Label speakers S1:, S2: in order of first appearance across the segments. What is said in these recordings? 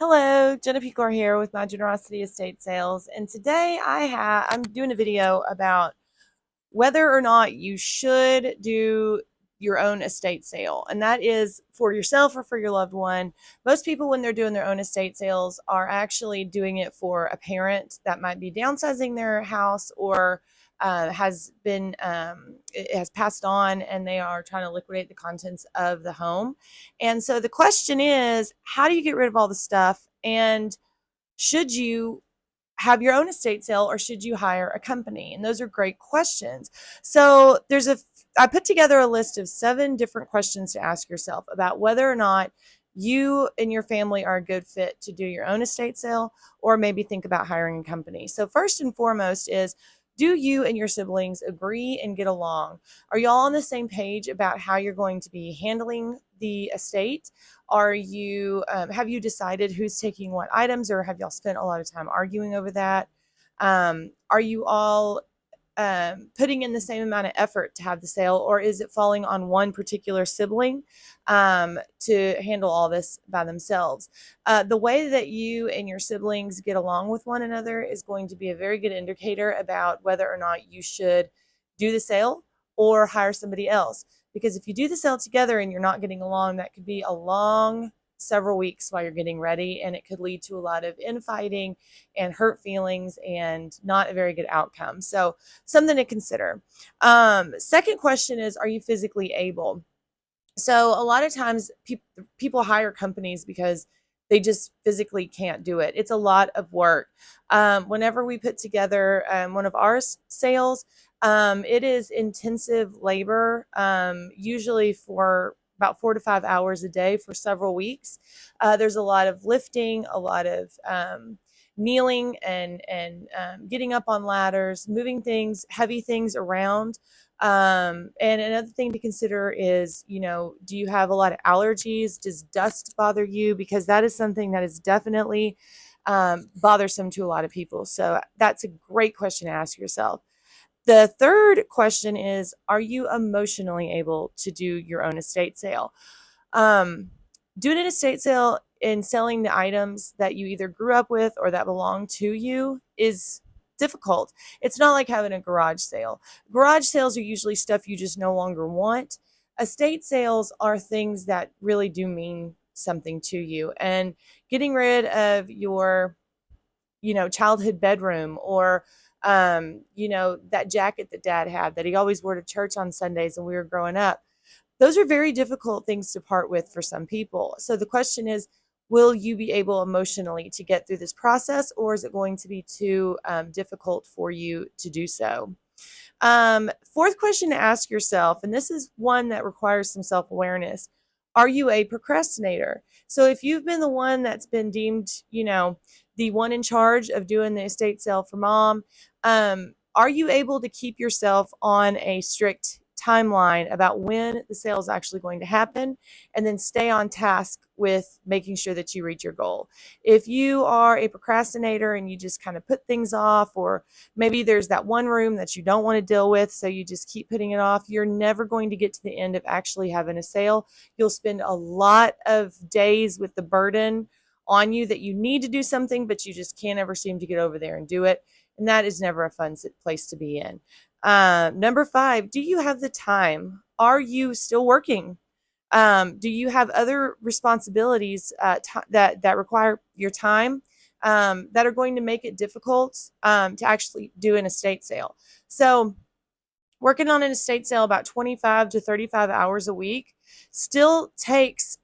S1: Hello, Jenna Pecor here with My Generosity Estate Sales, and today I'm doing a video about whether or not you should do your own estate sale, and that is for yourself or for your loved one. Most people, when they're doing their own estate sales, are actually doing it for a parent that might be downsizing their house or it has passed on, and they are trying to liquidate the contents of the home. And so the question is, how do you get rid of all the stuff? And should you have your own estate sale or should you hire a company? And those are great questions. So I put together a list of 7 different questions to ask yourself about whether or not you and your family are a good fit to do your own estate sale, or maybe think about hiring a company. So first and foremost is, do you and your siblings agree and get along? Are y'all on the same page about how you're going to be handling the estate? Have you decided who's taking what items, or have y'all spent a lot of time arguing over that? Are you all putting in the same amount of effort to have the sale, or is it falling on one particular sibling to handle all this by themselves? The way that you and your siblings get along with one another is going to be a very good indicator about whether or not you should do the sale or hire somebody else. Because if you do the sale together and you're not getting along, that could be a long several weeks while you're getting ready, and it could lead to a lot of infighting and hurt feelings and not a very good outcome. So something to consider. Second question is, are you physically able? So a lot of times people hire companies because they just physically can't do it. It's a lot of work. Whenever we put together one of our sales, it is intensive labor, usually for about 4 to 5 hours a day for several weeks. There's a lot of lifting, a lot of kneeling and getting up on ladders, moving things, heavy things around. And another thing to consider is, do you have a lot of allergies? Does dust bother you? Because that is something that is definitely bothersome to a lot of people. So that's a great question to ask yourself. The third question is, are you emotionally able to do your own estate sale? Doing an estate sale and selling the items that you either grew up with or that belong to you is difficult. It's not like having a garage sale. Garage sales are usually stuff you just no longer want. Estate sales are things that really do mean something to you. And getting rid of your, childhood bedroom, or that jacket that dad had that he always wore to church on Sundays when we were growing up. Those are very difficult things to part with for some people. So the question is, will you be able emotionally to get through this process, or is it going to be too difficult for you to do so? Fourth question to ask yourself, and this is one that requires some self-awareness. Are you a procrastinator? So if you've been the one that's been deemed, the one in charge of doing the estate sale for mom, are you able to keep yourself on a strict timeline about when the sale is actually going to happen, and then stay on task with making sure that you reach your goal? If you are a procrastinator and you just kind of put things off, or maybe there's that one room that you don't want to deal with, so you just keep putting it off, you're never going to get to the end of actually having a sale. You'll spend a lot of days with the burden on you that you need to do something, but you just can't ever seem to get over there and do it. And that is never a fun place to be in. Number 5, do you have the time? Are you still working? Do you have other responsibilities that require your time, that are going to make it difficult to actually do an estate sale? So working on an estate sale about 25 to 35 hours a week still takes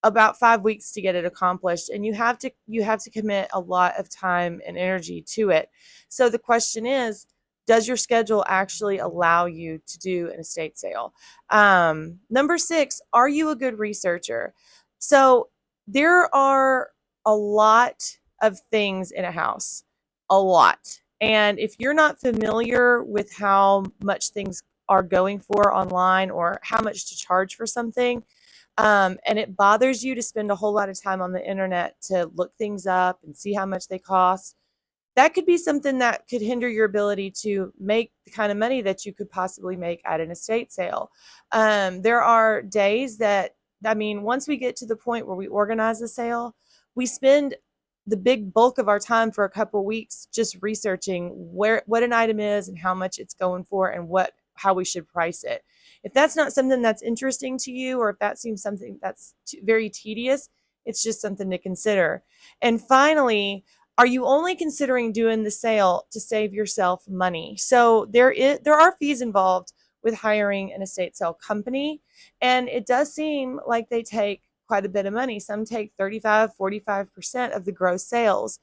S1: about 5 weeks to get it accomplished, and you have to commit a lot of time and energy to it. So the question is, does your schedule actually allow you to do an estate sale? Number 6, are you a good researcher? So there are a lot of things in a house, a lot. And if you're not familiar with how much things are going for online, or how much to charge for something, and it bothers you to spend a whole lot of time on the internet to look things up and see how much they cost, that could be something that could hinder your ability to make the kind of money that you could possibly make at an estate sale. There are days that, once we get to the point where we organize the sale, we spend the big bulk of our time for a couple weeks just researching what an item is and how much it's going for and how we should price it. If that's not something that's interesting to you, or if that seems something that's very tedious, it's just something to consider. And finally, are you only considering doing the sale to save yourself money? So there are fees involved with hiring an estate sale company, and it does seem like they take quite a bit of money. Some take 35, 45% of the gross sales.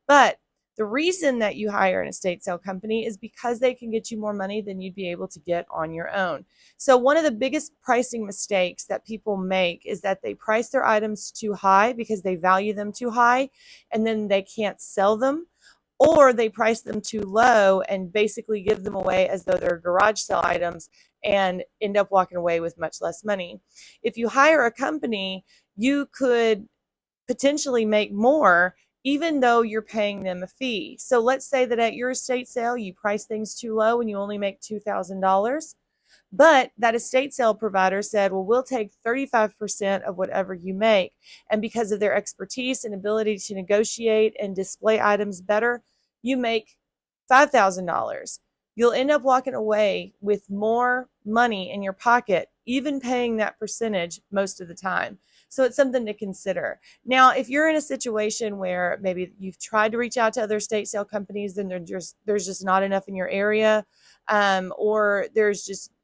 S1: But the reason that you hire an estate sale company is because they can get you more money than you'd be able to get on your own. So one of the biggest pricing mistakes that people make is that they price their items too high because they value them too high, and then they can't sell them, or they price them too low and basically give them away as though they're garage sale items and end up walking away with much less money. If you hire a company, you could potentially make more even though you're paying them a fee. So let's say that at your estate sale, you price things too low and you only make $2,000. But that estate sale provider said, well, we'll take 35% of whatever you make. And because of their expertise and ability to negotiate and display items better, you make $5,000. You'll end up walking away with more money in your pocket, even paying that percentage most of the time. So it's something to consider. Now, if you're in a situation where maybe you've tried to reach out to other estate sale companies and there's just not enough in your area, or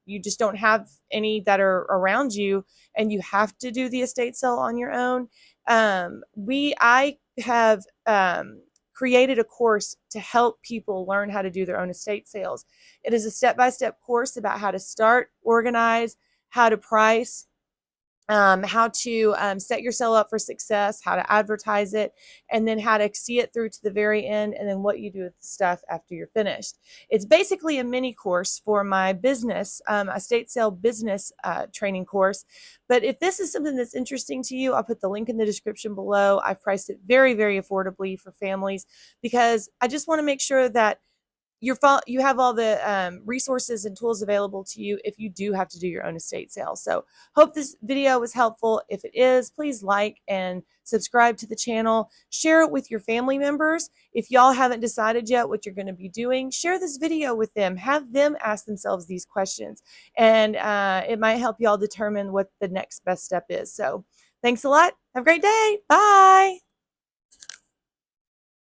S1: you just don't have any that are around you, and you have to do the estate sale on your own. I have created a course to help people learn how to do their own estate sales. It is a step-by-step course about how to start, organize, how to price, how to set your sale up for success, how to advertise it, and then how to see it through to the very end, and then what you do with the stuff after you're finished. It's basically a mini course for my business, estate sale business training course. But if this is something that's interesting to you, I'll put the link in the description below. I've priced it very, very affordably for families because I just want to make sure that you have all the resources and tools available to you if you do have to do your own estate sale. So hope this video was helpful. If it is, please like and subscribe to the channel. Share it with your family members. If y'all haven't decided yet what you're going to be doing, share this video with them. Have them ask themselves these questions, and it might help y'all determine what the next best step is. So thanks a lot. Have a great day. Bye.